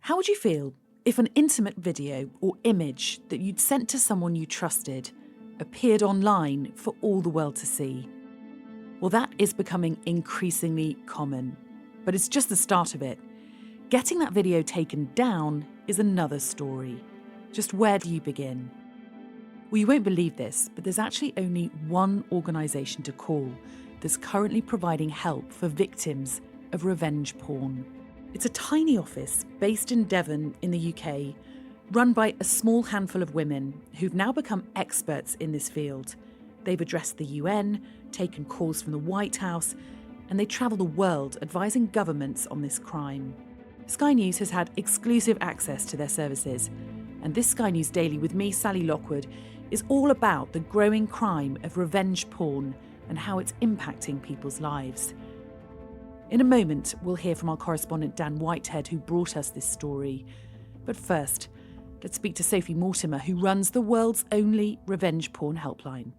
How would you feel if an intimate video or image that you'd sent to someone you trusted appeared online for all the world to see? Well, that is becoming increasingly common, but it's just the start of it. Getting that video taken down is another story. Just where do you begin? Well, you won't believe this, but there's actually only one organisation to call that's currently providing help for victims of revenge porn. It's a tiny office based in Devon in the UK, run by a small handful of women who've now become experts in this field. They've addressed the UN, taken calls from the White House, and they travel the world advising governments on this crime. Sky News has had exclusive access to their services, and this Sky News Daily with me, Sally Lockwood, is all about the growing crime of revenge porn and how it's impacting people's lives. In a moment, we'll hear from our correspondent Dan Whitehead, who brought us this story. But first, let's speak to Sophie Mortimer, who runs the world's only Revenge Porn Helpline.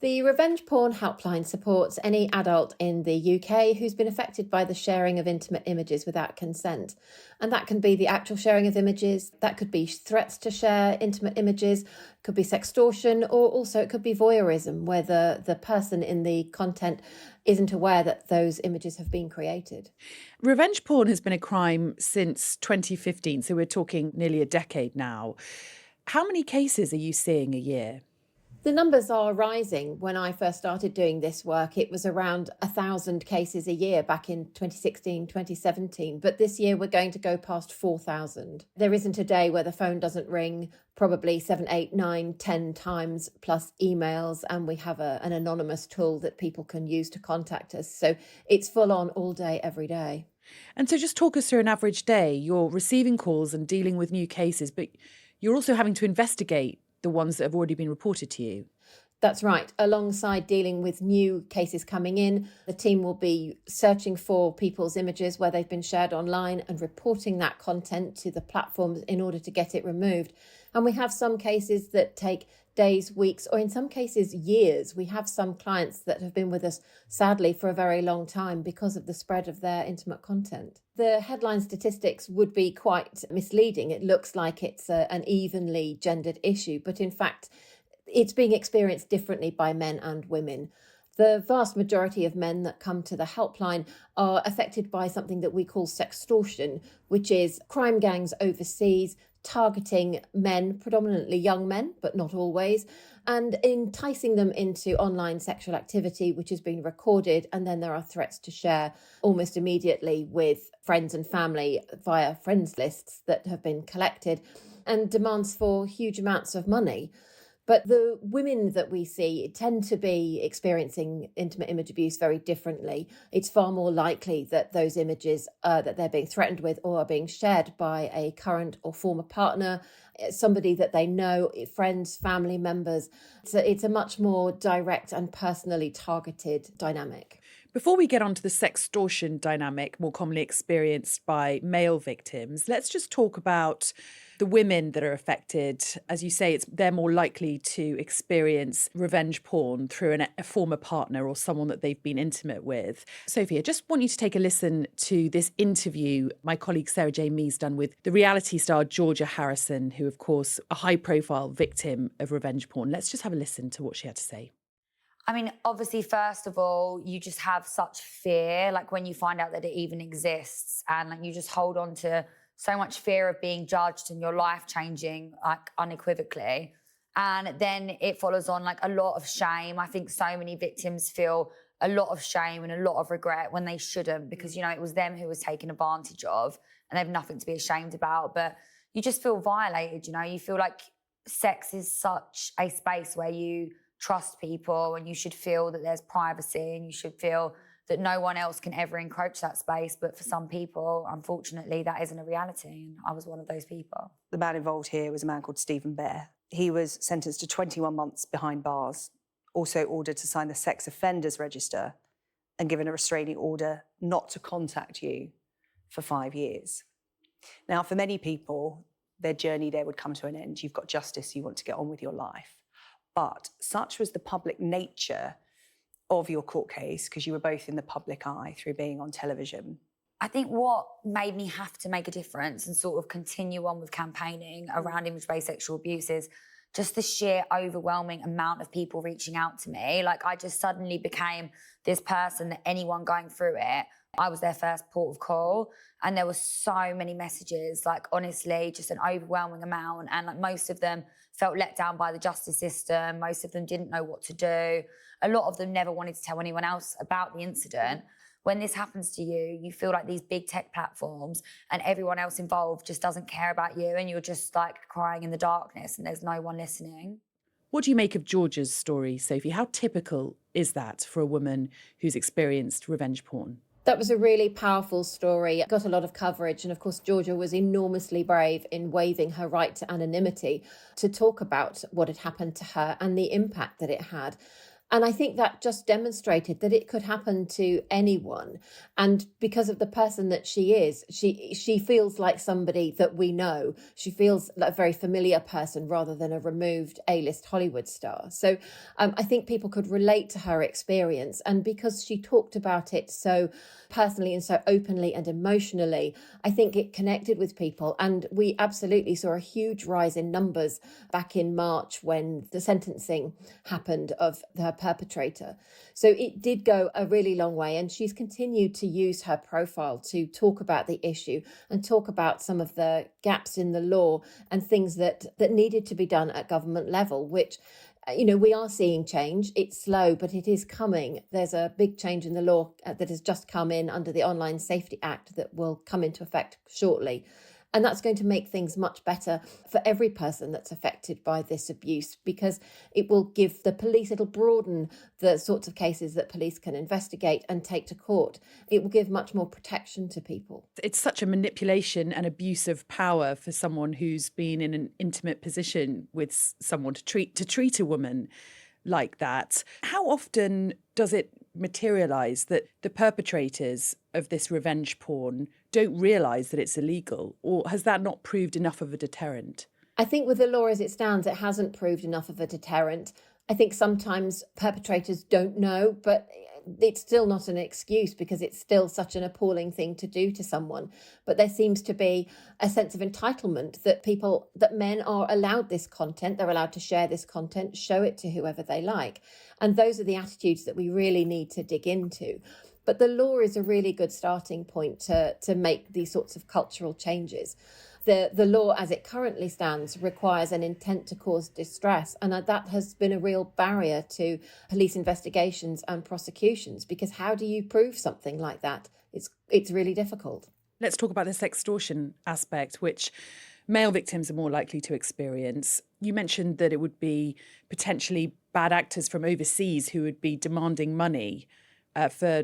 The Revenge Porn Helpline supports any adult in the UK who's been affected by the sharing of intimate images without consent. And that can be the actual sharing of images, that could be threats to share intimate images, could be sextortion, or also it could be voyeurism, where the person in the content isn't aware that those images have been created. Revenge porn has been a crime since 2015, so we're talking nearly a decade now. How many cases are you seeing a year? The numbers are rising. When I first started doing this work, it was around 1,000 cases a year back in 2016, 2017. But this year we're going to go past 4,000. There isn't a day where the phone doesn't ring, probably 7, 8, 9, 10 times, plus emails. And we have an anonymous tool that people can use to contact us. So it's full on all day, every day. And so just talk us through an average day. You're receiving calls and dealing with new cases, but you're also having to investigate the ones that have already been reported to you. That's right. Alongside dealing with new cases coming in, the team will be searching for people's images where they've been shared online and reporting that content to the platforms in order to get it removed. And we have some cases that take days, weeks, or in some cases years. We have some clients that have been with us, sadly, for a very long time because of the spread of their intimate content. The headline statistics would be quite misleading. It looks like it's an evenly gendered issue, but in fact, it's being experienced differently by men and women. The vast majority of men that come to the helpline are affected by something that we call sextortion, which is crime gangs overseas targeting men, predominantly young men, but not always, and enticing them into online sexual activity, which has been recorded. And then there are threats to share almost immediately with friends and family via friends lists that have been collected, and demands for huge amounts of money. But the women that we see tend to be experiencing intimate image abuse very differently. It's far more likely that those images that they're being threatened with or are being shared by a current or former partner, somebody that they know, friends, family members. So it's a much more direct and personally targeted dynamic. Before we get onto the sextortion dynamic more commonly experienced by male victims, let's just talk about the women that are affected. As you say, they're more likely to experience revenge porn through a former partner or someone that they've been intimate with. Sophie, I just want you to take a listen to this interview my colleague Sarah J. Mee's done with the reality star Georgia Harrison, who, of course, a high-profile victim of revenge porn. Let's just have a listen to what she had to say. I mean, obviously, first of all, you just have such fear, like when you find out that it even exists, and like you just hold on to so much fear of being judged and your life changing, like unequivocally. And then it follows on like a lot of shame. I think so many victims feel a lot of shame and a lot of regret when they shouldn't, because, you know, it was them who was taken advantage of and they have nothing to be ashamed about. But you just feel violated, you know, you feel like sex is such a space where you trust people and you should feel that there's privacy and you should feel that no one else can ever encroach that space. But for some people, unfortunately, that isn't a reality. And I was one of those people. The man involved here was a man called Stephen Bear. He was sentenced to 21 months behind bars, also ordered to sign the sex offenders register and given a restraining order not to contact you for 5 years. Now, for many people, their journey there would come to an end. You've got justice, you want to get on with your life. But such was the public nature of your court case, because you were both in the public eye through being on television, I think what made me have to make a difference and sort of continue on with campaigning around image-based sexual abuse is just the sheer overwhelming amount of people reaching out to me. Like, I just suddenly became this person that anyone going through it, I was their first port of call. And there were so many messages, like, honestly, just an overwhelming amount. And like, most of them felt let down by the justice system. Most of them didn't know what to do. A lot of them never wanted to tell anyone else about the incident. When this happens to you, you feel like these big tech platforms and everyone else involved just doesn't care about you, and you're just like crying in the darkness and there's no one listening. What do you make of Georgia's story, Sophie? How typical is that for a woman who's experienced revenge porn? That was a really powerful story. It got a lot of coverage. And of course, Georgia was enormously brave in waiving her right to anonymity to talk about what had happened to her and the impact that it had. And I think that just demonstrated that it could happen to anyone. And because of the person that she is, she feels like somebody that we know. She feels like a very familiar person rather than a removed A-list Hollywood star. So I think people could relate to her experience. And because she talked about it so personally and so openly and emotionally, I think it connected with people. And we absolutely saw a huge rise in numbers back in March when the sentencing happened of her perpetrator. So it did go a really long way, and she's continued to use her profile to talk about the issue and talk about some of the gaps in the law and things that needed to be done at government level, which, you know, we are seeing change. It's slow, but it is coming. There's a big change in the law that has just come in under the Online Safety Act that will come into effect shortly. And that's going to make things much better for every person that's affected by this abuse, because it will give the police, it'll broaden the sorts of cases that police can investigate and take to court. It will give much more protection to people. It's such a manipulation and abuse of power for someone who's been in an intimate position with someone to treat a woman like that. How often does it materialise that the perpetrators of this revenge porn don't realise that it's illegal? Or has that not proved enough of a deterrent? I think with the law as it stands, it hasn't proved enough of a deterrent. I think sometimes perpetrators don't know, but it's still not an excuse because it's still such an appalling thing to do to someone. But there seems to be a sense of entitlement that men are allowed this content, they're allowed to share this content, show it to whoever they like. And those are the attitudes that we really need to dig into. But the law is a really good starting point to make these sorts of cultural changes. The law as it currently stands requires an intent to cause distress. And that has been a real barrier to police investigations and prosecutions, because how do you prove something like that? It's really difficult. Let's talk about the sextortion aspect, which male victims are more likely to experience. You mentioned that it would be potentially bad actors from overseas who would be demanding money for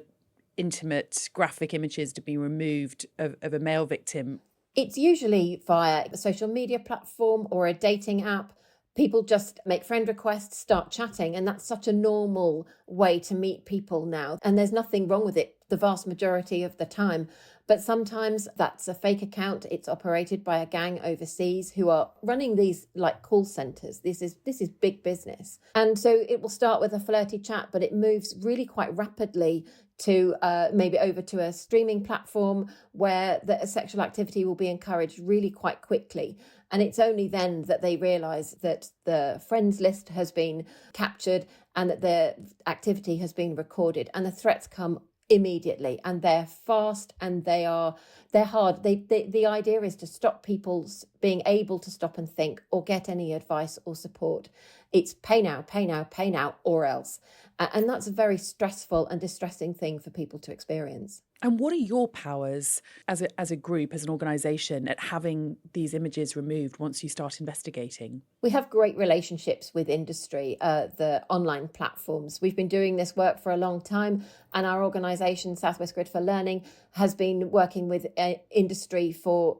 intimate graphic images to be removed of a male victim. It's usually via a social media platform or a dating app. People just make friend requests, start chatting, and that's such a normal way to meet people now. And there's nothing wrong with it the vast majority of the time. But sometimes that's a fake account. It's operated by a gang overseas who are running these like call centres. This is big business. And so it will start with a flirty chat, but it moves really quite rapidly to maybe over to a streaming platform where the sexual activity will be encouraged really quite quickly. And it's only then that they realise that the friends list has been captured and that their activity has been recorded, and the threats come immediately, and they're fast and they're hard. The idea is to stop people being able to stop and think or get any advice or support. It's pay now, pay now, pay now, or else. And that's a very stressful and distressing thing for people to experience. And what are your powers as a group, as an organisation, at having these images removed once you start investigating? We have great relationships with industry, the online platforms. We've been doing this work for a long time, and our organisation, Southwest Grid for Learning, has been working with industry for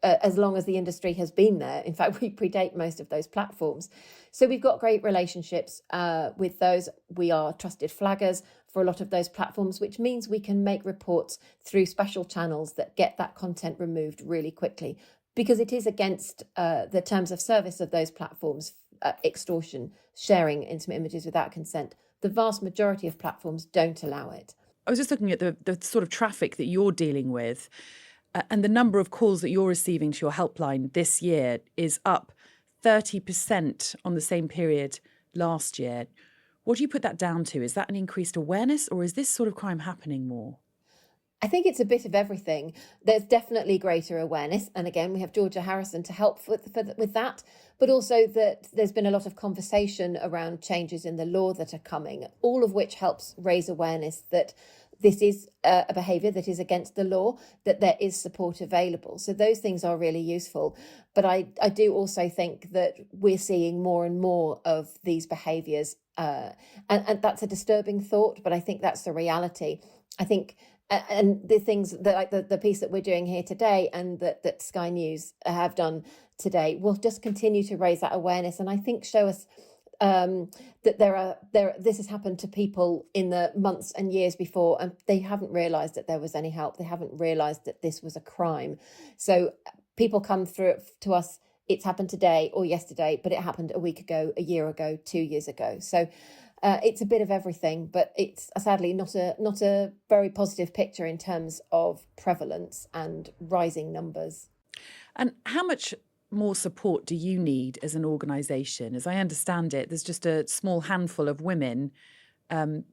as long as the industry has been there. In fact, we predate most of those platforms. So we've got great relationships with those. We are trusted flaggers for a lot of those platforms, which means we can make reports through special channels that get that content removed really quickly, because it is against the terms of service of those platforms, extortion, sharing intimate images without consent. The vast majority of platforms don't allow it. I was just looking at the sort of traffic that you're dealing with, and the number of calls that you're receiving to your helpline this year is up 30% on the same period last year. What do you put that down to? Is that an increased awareness, or is this sort of crime happening more? I think it's a bit of everything. There's definitely greater awareness. And again, we have Georgia Harrison to help with that. But also that there's been a lot of conversation around changes in the law that are coming, all of which helps raise awareness that this is a behaviour that is against the law, that there is support available. So those things are really useful. But I do also think that we're seeing more and more of these behaviours. And that's a disturbing thought, but I think that's the reality. I think, and the things that, like the piece that we're doing here today and that Sky News have done today, will just continue to raise that awareness. And I think show us that this has happened to people in the months and years before, and they haven't realised that there was any help. They haven't realised that this was a crime. So people come through to us, it's happened today or yesterday, but it happened a week ago, a year ago, 2 years ago. So it's a bit of everything, but it's sadly not a very positive picture in terms of prevalence and rising numbers. And how much more support do you need as an organisation? As I understand it, there's just a small handful of women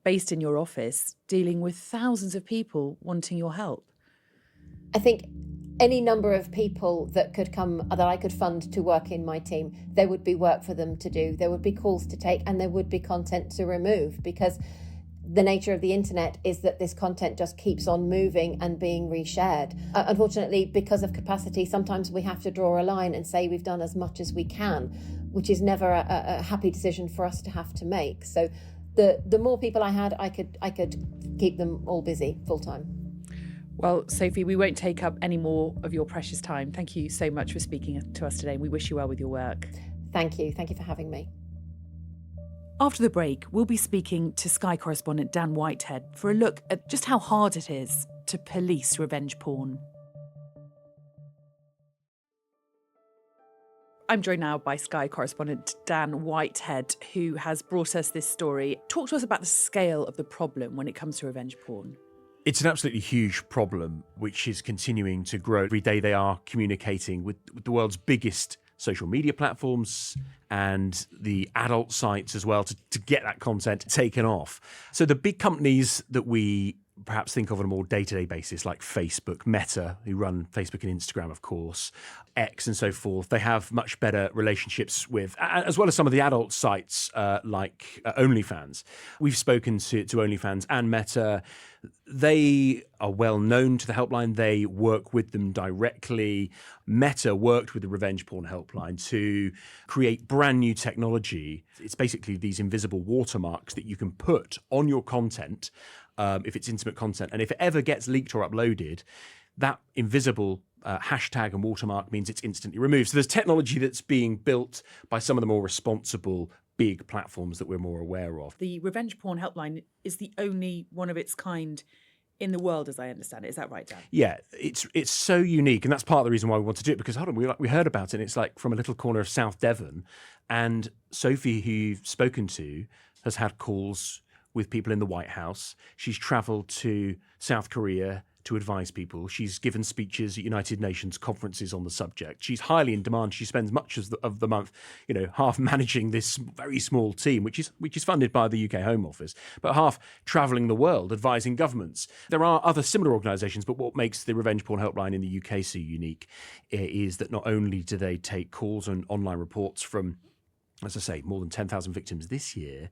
based in your office dealing with thousands of people wanting your help. I think any number of people that could come, that I could fund to work in my team, there would be work for them to do. There would be calls to take, and there would be content to remove, because the nature of the internet is that this content just keeps on moving and being reshared. Unfortunately, because of capacity, sometimes we have to draw a line and say we've done as much as we can, which is never a happy decision for us to have to make. So the more people I had, I could keep them all busy full time. Well, Sophie, we won't take up any more of your precious time. Thank you so much for speaking to us today. We wish you well with your work. Thank you. Thank you for having me. After the break, we'll be speaking to Sky correspondent Dan Whitehead for a look at just how hard it is to police revenge porn. I'm joined now by Sky correspondent Dan Whitehead, who has brought us this story. Talk to us about the scale of the problem when it comes to revenge porn. It's an absolutely huge problem, which is continuing to grow. Every day they are communicating with the world's biggest social media platforms and the adult sites as well to get that content taken off. So the big companies that we perhaps think of on a more day-to-day basis, like Facebook, Meta, who run Facebook and Instagram, of course, X and so forth, they have much better relationships with, as well as some of the adult sites like OnlyFans. We've spoken to OnlyFans and Meta. They are well known to the helpline. They work with them directly. Meta worked with the Revenge Porn Helpline to create brand new technology. It's basically these invisible watermarks that you can put on your content if it's intimate content. And if it ever gets leaked or uploaded, that invisible hashtag and watermark means it's instantly removed. So there's technology that's being built by some of the more responsible big platforms that we're more aware of. The Revenge Porn Helpline is the only one of its kind in the world, as I understand it. Is that right, Dan? Yeah, it's so unique, and that's part of the reason why we want to do it, because we heard about it, and it's like from a little corner of South Devon, and Sophie, who you've spoken to, has had calls with people in the White House. She's travelled to South Korea to advise people. She's given speeches at United Nations conferences on the subject. She's highly in demand. She spends much of the month, half managing this very small team, which is funded by the UK Home Office, but half travelling the world, advising governments. There are other similar organisations, but what makes the Revenge Porn Helpline in the UK so unique is that not only do they take calls and online reports from, as I say, more than 10,000 victims this year,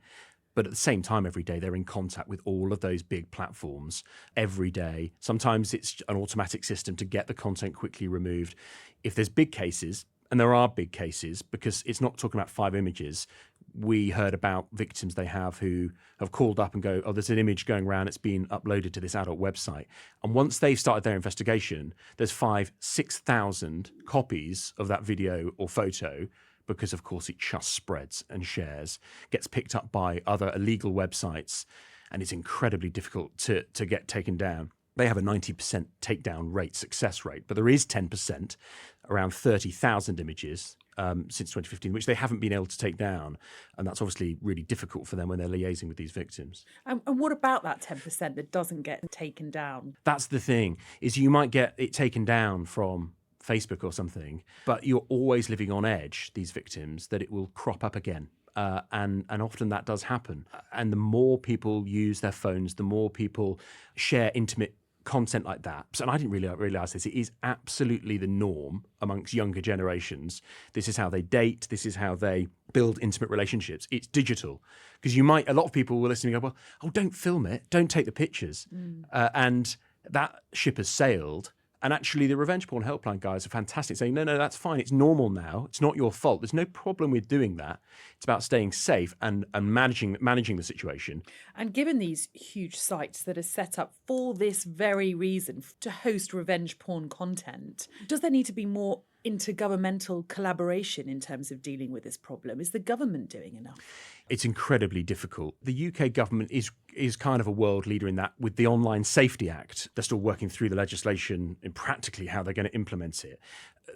but at the same time, every day, they're in contact with all of those big platforms every day. Sometimes it's an automatic system to get the content quickly removed. If there's big cases, and there are big cases, because it's not talking about 5 images. We heard about victims they have who have called up and go, oh, there's an image going around, it's been uploaded to this adult website. And once they've started their investigation, there's 6,000 copies of that video or photo, because, of course, it just spreads and shares, gets picked up by other illegal websites, and it's incredibly difficult to get taken down. They have a 90% takedown success rate, but there is 10%, around 30,000 images since 2015, which they haven't been able to take down. And that's obviously really difficult for them when they're liaising with these victims. And what about that 10% that doesn't get taken down? That's the thing, is you might get it taken down from Facebook or something, but you're always living on edge, these victims, that it will crop up again. And often that does happen. And the more people use their phones, the more people share intimate content like that. And I didn't really realise this. It is absolutely the norm amongst younger generations. This is how they date. This is how they build intimate relationships. It's digital. Because a lot of people will listen and go, well, oh, don't film it. Don't take the pictures. And that ship has sailed. And actually, the Revenge Porn Helpline guys are fantastic, saying, no, that's fine. It's normal now. It's not your fault. There's no problem with doing that. It's about staying safe and managing the situation. And given these huge sites that are set up for this very reason, to host revenge porn content, does there need to be more intergovernmental collaboration in terms of dealing with this problem? Is the government doing enough? It's incredibly difficult. The UK government is kind of a world leader in that with the Online Safety Act. They're still working through the legislation and practically how they're going to implement it.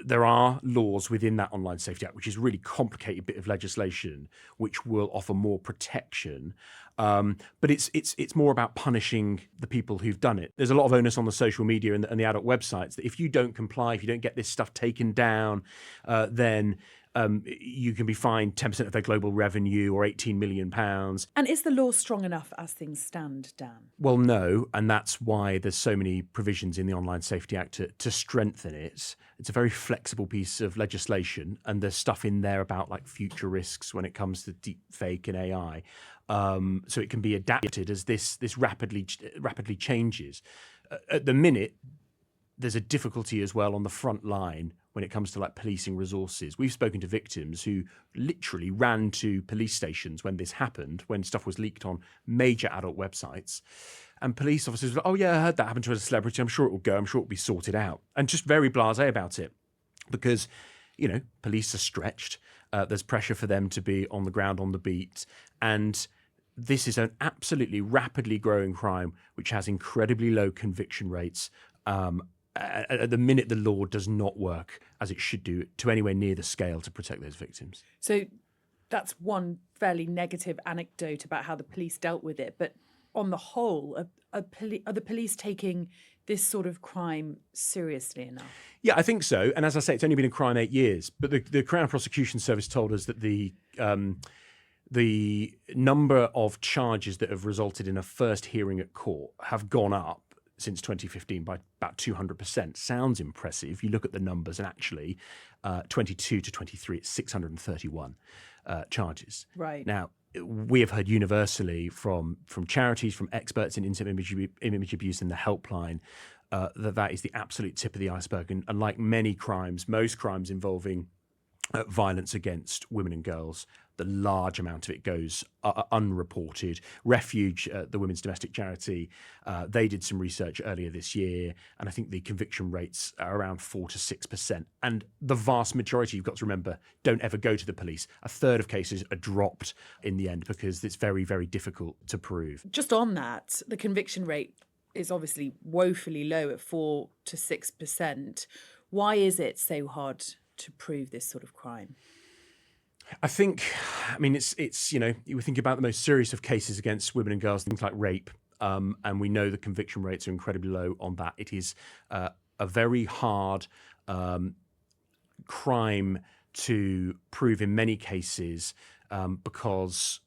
There are laws within that Online Safety Act, which is a really complicated bit of legislation, which will offer more protection. But it's more about punishing the people who've done it. There's a lot of onus on the social media and the adult websites that if you don't comply, if you don't get this stuff taken down, then you can be fined 10% of their global revenue or £18 million. And is the law strong enough as things stand, Dan? Well, no, and that's why there's so many provisions in the Online Safety Act to strengthen it. It's a very flexible piece of legislation, and there's stuff in there about like future risks when it comes to deep fake and AI. So it can be adapted as this rapidly changes. At the minute, there's a difficulty as well on the front line when it comes to like policing resources. We've spoken to victims who literally ran to police stations when this happened, when stuff was leaked on major adult websites. And police officers were like, oh yeah, I heard that happened to a celebrity. I'm sure it will go. I'm sure it will be sorted out. And just very blasé about it because, police are stretched. There's pressure for them to be on the ground, on the beat. And this is an absolutely rapidly growing crime, which has incredibly low conviction rates. At the minute, the law does not work as it should do to anywhere near the scale to protect those victims. So that's one fairly negative anecdote about how the police dealt with it. But on the whole, are the police taking this sort of crime seriously enough? Yeah, I think so. And as I say, it's only been a crime 8 years. But the Crown Prosecution Service told us that the number of charges that have resulted in a first hearing at court have gone up since 2015 by about 200%. Sounds impressive. You look at the numbers, and actually 22 to 23, it's 631 charges. Right. Now, we have heard universally from charities, from experts in intimate image abuse and the helpline, that is the absolute tip of the iceberg. And like many crimes, most crimes involving violence against women and girls, the large amount of it goes unreported. Refuge, the women's domestic charity, they did some research earlier this year, and I think the conviction rates are around 4 to 6%. And the vast majority, you've got to remember, don't ever go to the police. A third of cases are dropped in the end because it's very, very difficult to prove. Just on that, the conviction rate is obviously woefully low at 4 to 6%. Why is it so hard to prove this sort of crime? I mean, it's you think about the most serious of cases against women and girls, things like rape, and we know the conviction rates are incredibly low on that. It is a very hard crime to prove in many cases because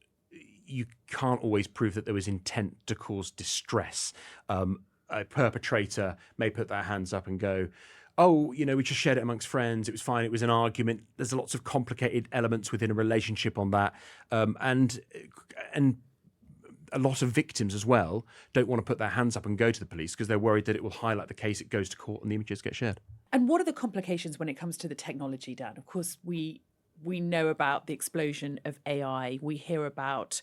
you can't always prove that there was intent to cause distress. A perpetrator may put their hands up and go, oh, we just shared it amongst friends. It was fine. It was an argument. There's lots of complicated elements within a relationship on that. And a lot of victims as well don't want to put their hands up and go to the police because they're worried that it will highlight the case, it goes to court and the images get shared. And what are the complications when it comes to the technology, Dan? Of course, we know about the explosion of AI. We hear about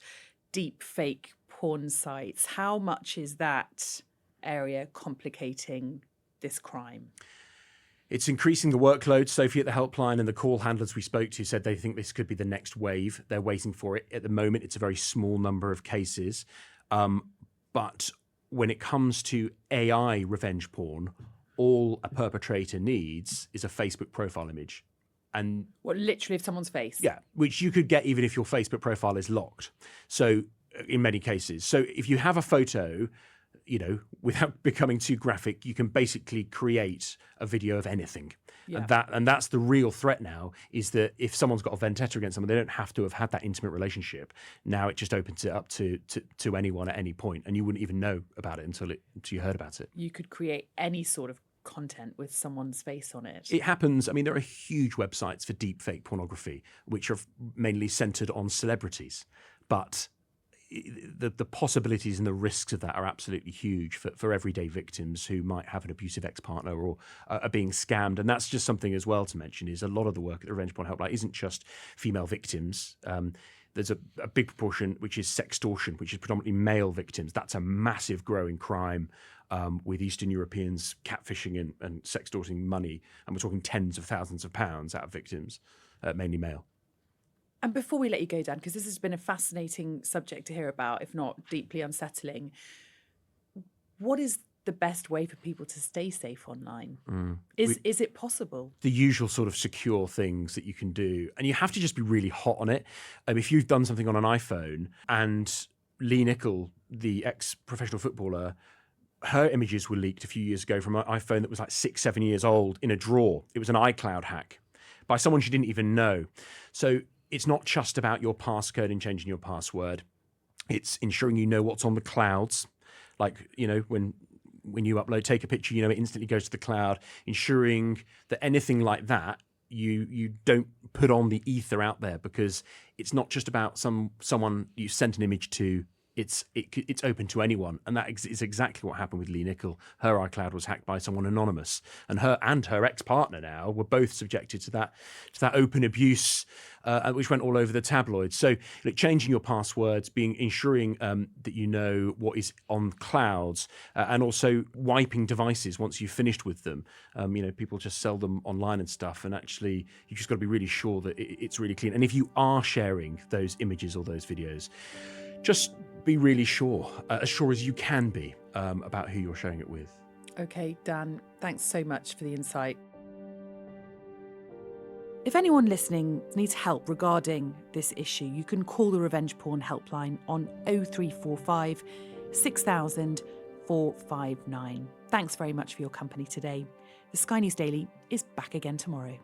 deep fake porn sites. How much is that area complicating this crime? It's increasing the workload. Sophie at the helpline and the call handlers we spoke to said they think this could be the next wave. They're waiting for it. At the moment, it's a very small number of cases. But when it comes to AI revenge porn, all a perpetrator needs is a Facebook profile image. And What, literally, of someone's face? yeah, which you could get even if your Facebook profile is locked. So in many cases. So if you have a photo, you know, without becoming too graphic, you can basically create a video of anything. Yeah. And that's the real threat now, is that if someone's got a vendetta against someone, they don't have to have had that intimate relationship. Now it just opens it up to anyone at any point, and you wouldn't even know about it until you heard about it. You could create any sort of content with someone's face on it. It happens. I mean, there are huge websites for deepfake pornography, which are mainly centered on celebrities, but the possibilities and the risks of that are absolutely huge for everyday victims who might have an abusive ex-partner or are being scammed. And that's just something as well to mention, is a lot of the work at the Revenge Porn Helpline isn't just female victims. There's a big proportion which is sextortion, which is predominantly male victims. That's a massive growing crime, with Eastern Europeans catfishing and sextorting money. And we're talking tens of thousands of pounds out of victims, mainly male. And before we let you go, Dan, because this has been a fascinating subject to hear about, if not deeply unsettling, what is the best way for people to stay safe online? Is it possible? The usual sort of secure things that you can do. And you have to just be really hot on it. If you've done something on an iPhone, and Lee Nicol, the ex-professional footballer, her images were leaked a few years ago from an iPhone that was like 6-7 years old in a drawer. It was an iCloud hack by someone she didn't even know. So it's not just about your passcode and changing your password. It's ensuring you know what's on the clouds. Like, you know, when you upload, take a picture, you know, it instantly goes to the cloud. Ensuring that anything like that, you don't put on the ether out there, because it's not just about someone you sent an image to. It's open to anyone, and that is exactly what happened with Lee Nicol. Her iCloud was hacked by someone anonymous, and her ex-partner now were both subjected to that open abuse, which went all over the tabloids. So, like, changing your passwords, ensuring that you know what is on clouds, and also wiping devices once you've finished with them. You know, people just sell them online and stuff, and actually, you just got to be really sure that it's really clean. And if you are sharing those images or those videos, just be really sure, as sure as you can be, about who you're sharing it with. Okay, Dan, thanks so much for the insight. If anyone listening needs help regarding this issue, you can call the Revenge Porn Helpline on 0345 6000 459. Thanks very much for your company today. The Sky News Daily is back again tomorrow.